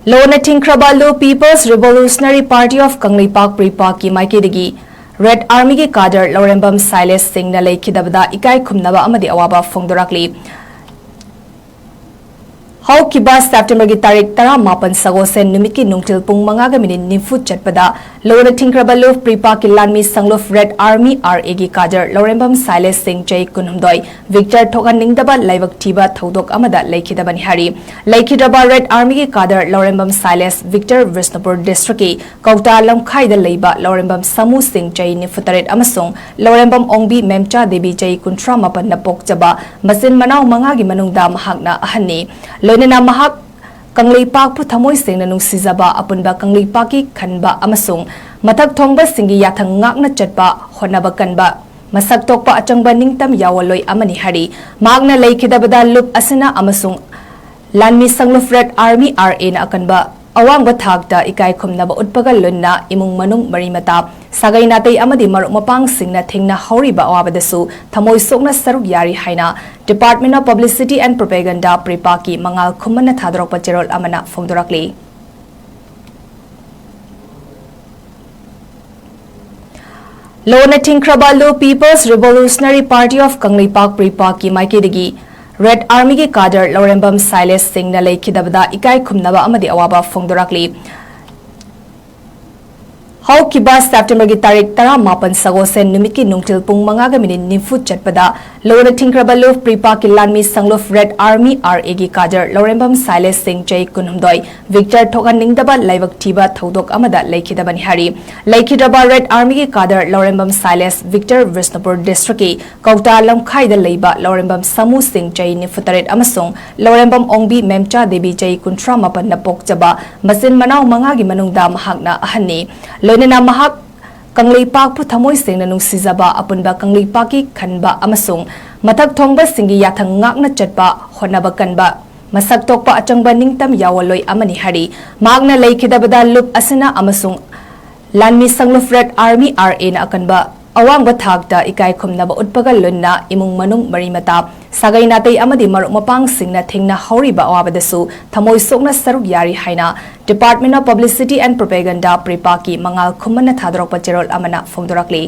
𝗏𝗓𝗡𝗏 People's Revolutionary Party of 𝗟𝗡𝗡 𝗟𝗡𝗜 Red Army की cadre ꯂꯧꯔꯦꯝꯕꯝ ꯁꯥꯏꯂꯦꯁ ꯁꯤꯡꯅ ꯂꯩꯈꯤꯗꯕꯗ ꯏꯀꯥꯏ ꯈꯨꯝꯅꯕ ꯑꯃꯗꯤ ꯑꯋꯥꯕ ꯐꯣꯡꯗꯣꯔꯛꯂꯤ ꯍꯧꯈꯤꯕ ꯁꯦꯞꯇꯦꯝꯕꯔꯒꯤ ꯇꯥꯔꯤꯛ 18 ꯁꯒꯣꯜꯁꯦꯟ ꯅꯨꯃꯤꯠꯀꯤ ꯅꯨꯡꯊꯤꯜ ꯄꯨꯡ 5:40 ꯆꯠꯄꯗ ꯂꯧꯅꯊꯤꯡꯈ꯭ꯔꯕ ꯄ꯭ꯔꯤꯄꯥꯛꯀꯤ ꯂꯥꯟꯃꯤ ꯁꯪꯂꯨꯞ ꯔꯦꯗ ꯑꯥꯔꯃꯤ RA ꯒꯤ ꯀꯥꯗꯔ ꯂꯧꯔꯦꯝꯕꯝ ꯁꯥꯏꯂꯦꯁ ꯁꯤꯡ ꯆꯍꯤ 19 ꯚꯤꯛꯇꯔ ꯊꯣꯛꯍꯟꯅꯤꯡꯗꯕ ꯂꯥꯏꯕꯛ ꯊꯤꯕ ꯊꯧꯗꯣꯛ ꯑꯃꯗ ꯂꯩꯈꯤꯗꯕꯅꯤ ꯍꯥꯏꯔꯤ ꯂꯩꯈꯤꯗ꯭ꯔꯕ ꯔꯦꯗ ꯑꯥꯔꯃꯤ ꯒꯤ ꯀꯥꯗꯔ ꯂꯧꯔꯦꯝꯕꯝ ꯁꯥꯏꯂꯦꯁ ꯚꯤꯛꯇꯔ ꯕꯤꯁꯅꯨꯄꯨꯔ ꯗꯤꯁꯇ꯭ꯔꯤꯛꯀꯤ ꯀꯧꯇꯥ ꯂꯝꯈꯥꯏꯗ ꯂꯩꯕ ꯂꯧꯔꯦꯝꯕꯝ ꯁꯃꯨ ꯁꯤꯡ ꯆꯍꯤ 93 ꯑꯃꯁꯨꯡ ꯂꯧꯔꯦꯝꯕꯝ ꯑꯣꯡꯕꯤ ꯃꯦꯝꯆꯥ ꯗꯦꯕꯤ ꯆꯍꯤ 38 ꯅ ꯄꯣꯛꯆꯕ ꯃꯆꯤꯟ ꯃꯅꯥꯎ 5ꯒꯤ ꯃꯅꯨꯡꯗ ꯃꯍꯥꯛꯅ ꯑꯍꯟꯅꯤ ꯂꯣꯏꯅꯅ ꯃꯍꯥꯛ ꯀꯪꯂꯩꯄꯥꯛꯄꯨ ꯊꯃꯣꯏ ꯁꯦꯡꯅ ꯅꯨꯡꯁꯤꯖꯕ ꯑꯄꯨꯟꯕ ꯀꯪꯂꯩꯄꯥꯛꯀꯤ ꯈꯟꯕ ꯑꯃꯁꯨꯡ ꯃꯊꯛ ꯊꯣꯡꯕꯁꯤꯡꯒꯤ ꯌꯥꯊꯪ ꯉꯥꯛꯅ ꯆꯠꯄ ꯍꯣꯠꯅꯕ ꯀꯟꯕ ꯃꯁꯛ ꯊꯣꯛꯄ ꯑꯆꯪꯕ ꯅꯤꯡꯇꯝ ꯌꯥꯋꯜꯂꯣꯏ ꯑꯃꯅꯤ ꯍꯥꯏꯔꯤ ꯃꯍꯥꯛꯅ ꯂꯩꯈꯤꯗꯕꯗ ꯂꯨꯞ ꯑꯁꯤꯅ ꯑꯃꯁꯨꯡ ꯂꯥꯟꯃꯤ ꯁꯪꯂꯨꯞ ꯔꯦꯗ ꯑꯥꯔꯃꯤ RA ꯅ ꯑꯀꯟꯕ ꯑꯋꯥꯡꯕ ꯊꯥꯛꯇ ꯏꯀꯥꯏ ꯈꯨꯝꯅꯕ ꯎꯠꯄꯒ ꯂꯣꯏꯅꯅ ꯏꯃꯨꯡ ꯃꯅꯨꯡ ꯃꯔꯤ ꯃꯇꯥ ꯁꯥꯒꯩ ꯅꯥꯇꯩ ꯑꯃꯗꯤ ꯃꯔꯨꯞ ꯃꯄꯥꯡꯁꯤꯡꯅ ꯊꯦꯡꯅꯍꯧꯔꯤꯕ ꯑꯋꯥꯕꯗꯁꯨ ꯊꯃꯣꯏ ꯁꯣꯛꯅ ꯁꯔꯨꯛ ꯌꯥꯔꯤ ꯍꯥꯏꯅ ꯗꯤꯄꯥꯔꯠꯃꯦꯟꯠ ꯑꯣꯐ ꯄꯕ꯭ꯂꯤꯁꯤꯇꯤ ꯑꯦꯟड ꯄ꯭ꯔꯣꯄꯦꯒꯦꯟꯗꯥ ꯄ꯭ꯔꯤꯄꯥꯛꯀꯤ ꯃꯉꯥꯜ ꯈꯨꯃꯟꯅ ꯊꯥꯗꯣꯔꯛꯄ ꯆꯦꯔꯣꯜ ꯑꯃꯅ ꯐꯣꯡꯗꯣꯔꯛꯂꯤ 𝗏𝗓𝗡𝗏 People's Revolutionary Party of 𝗟𝗡𝗡 𝗟𝗡𝗜 Red Army की काडर ꯂꯧꯔꯦꯝꯕꯝ ꯁꯥꯏꯂꯦꯁ ꯁꯤꯡꯅ ꯂꯩꯈꯤꯗꯕꯗ ꯏꯀꯥꯏ ꯈꯨꯝꯅꯕ ꯑꯃꯗꯤ ꯑꯋꯥꯕ ꯐꯣꯡꯗꯣꯔꯛꯂꯤ ꯍꯧꯈꯤꯕ ꯁꯦꯞꯇꯦꯝꯕꯔꯒꯤ ꯇꯥꯔꯤꯛ 18 ꯁꯒꯣꯜꯁꯦꯟ ꯅꯨꯃꯤꯠꯀꯤ ꯅꯨꯡꯊꯤꯜ ꯄꯨꯡ 5:40 ꯆꯠꯄꯗ ꯂꯧꯅꯊꯤꯡꯈ꯭ꯔꯕ ꯄ꯭ꯔꯤꯄꯥꯛꯀꯤ ꯂꯥꯟꯃꯤ ꯁꯪꯂꯨꯞ ꯔꯦꯗ ꯑꯥꯔꯃꯤ RA ꯒꯤ ꯀꯥꯗꯔ ꯂꯧꯔꯦꯝꯕꯝ ꯁꯥꯏꯂꯦꯁ ꯁꯤꯡ ꯆꯍꯤ 19 ꯚꯤꯛꯇꯔ ꯊꯣꯛꯍꯟꯅꯤꯡꯗꯕ ꯂꯥꯏꯕꯛ ꯊꯤꯕ ꯊꯧꯗꯣꯛ ꯑꯃꯗ ꯂꯩꯈꯤꯗꯕꯅꯤ ꯍꯥꯏꯔꯤ ꯂꯩꯈꯤꯗ꯭ꯔꯕ ꯔꯦꯗ ꯑꯥꯔꯃꯤ ꯒꯤ ꯀꯥꯗꯔ ꯂꯧꯔꯦꯝꯕꯝ ꯁꯥꯏꯂꯦꯁ ꯚꯤꯛꯇꯔ ꯕꯤꯁꯅꯨꯄꯨꯔ ꯗꯤꯁꯇ꯭ꯔꯤꯛꯀꯤ ꯀꯧꯇꯥ ꯂꯝꯈꯥꯏꯗ ꯂꯩꯕ ಲೌರೆಂಬಂ ಸಮೂ ಸಿಂಗ್ ಚೈ 93 ಅಮಸುಂಗ್ ಲೌರೆಂಬಂ ಓಂಗ್ಬಿ ಮೆಮ್ಚಾ ದೇವಿ ಚೈ 38 ನ ಪೋಕ್ಚಬ ಮಸಿನ್ ಮನಾವ್ 5ಗಿ ಮನುಂಗ್ದ ಮಹಾಕ್ನ ಅಹನ್ನಿ ಲೋನೆನ ಮಹಾಕ್ ꯀꯪꯂꯩꯄꯥꯛꯄꯨ ꯊꯃꯣꯏ ꯁꯦꯡꯅ ꯅꯨꯡꯁꯤꯖꯕ ꯑꯄꯨꯟꯕ ꯀꯪꯂꯩꯄꯥꯛꯀꯤ ꯈꯟꯕ ꯑꯃꯁꯨꯡ ꯃꯊꯛ ꯊꯣꯡꯕꯁꯤꯡꯒꯤ ꯌꯥꯊꯪ ꯉꯥꯛꯅ ꯆꯠꯄ ꯍꯣꯠꯅꯕ ꯀꯟꯕ ꯃꯁꯛ ꯊꯣꯛꯄ ꯑꯆꯪꯕ ꯅꯤꯡꯇꯝ ꯌꯥꯋꯜꯂꯣꯏ ꯑꯃꯅꯤ ꯍꯥꯏꯔꯤ ꯃꯍꯥꯛꯅ ꯂꯩꯈꯤꯗꯕꯗ ꯂꯨꯞ ꯑꯁꯤꯅ ꯑꯃꯁꯨꯡ ꯂꯥꯟꯃꯤ ꯁꯪꯂꯨꯞ ꯔꯦꯗ ꯑꯥꯔꯃꯤ RA ꯅ ꯑꯀꯟꯕ ꯑꯋꯥꯡꯕ ꯊꯥꯛꯇ ꯏꯀꯥꯏ ꯈꯨꯝꯅꯕ ꯎꯠꯄꯒ ꯂꯣꯏꯅꯅ ꯏꯃꯨꯡ ꯃꯅꯨꯡ ꯃꯔꯤ ꯃꯇꯥ ꯁꯥꯒꯩ ꯅꯥꯇꯩ ꯑꯃꯗꯤ ꯃꯔꯨꯞ ꯃꯄꯥꯡꯁꯤꯡꯅ ꯊꯦꯡꯅꯍꯧꯔꯤꯕ ꯑꯋꯥꯕꯗꯁꯨ ꯊꯃꯣꯏ ꯁꯣꯛꯅ ꯁꯔꯨꯛ ꯌꯥꯔꯤ ꯍꯥꯏꯅ ꯗꯤꯄꯥꯔꯠꯃꯦꯟꯠ ꯑꯣꯐ ꯄꯕ꯭ꯂꯤꯁꯤꯇꯤ ꯑꯦꯟড ꯄ꯭ꯔꯣꯄꯦꯒꯦꯟꯗꯥ ꯄ꯭ꯔꯤꯄꯥꯛꯀꯤ ꯃꯉꯥꯜ ꯈꯨꯃꯟꯅ ꯊꯥꯗꯣꯔꯛꯄ ꯆꯦꯔꯣꯜ ꯑꯃꯅ ꯐꯣꯡꯗꯣꯔꯛꯂꯤ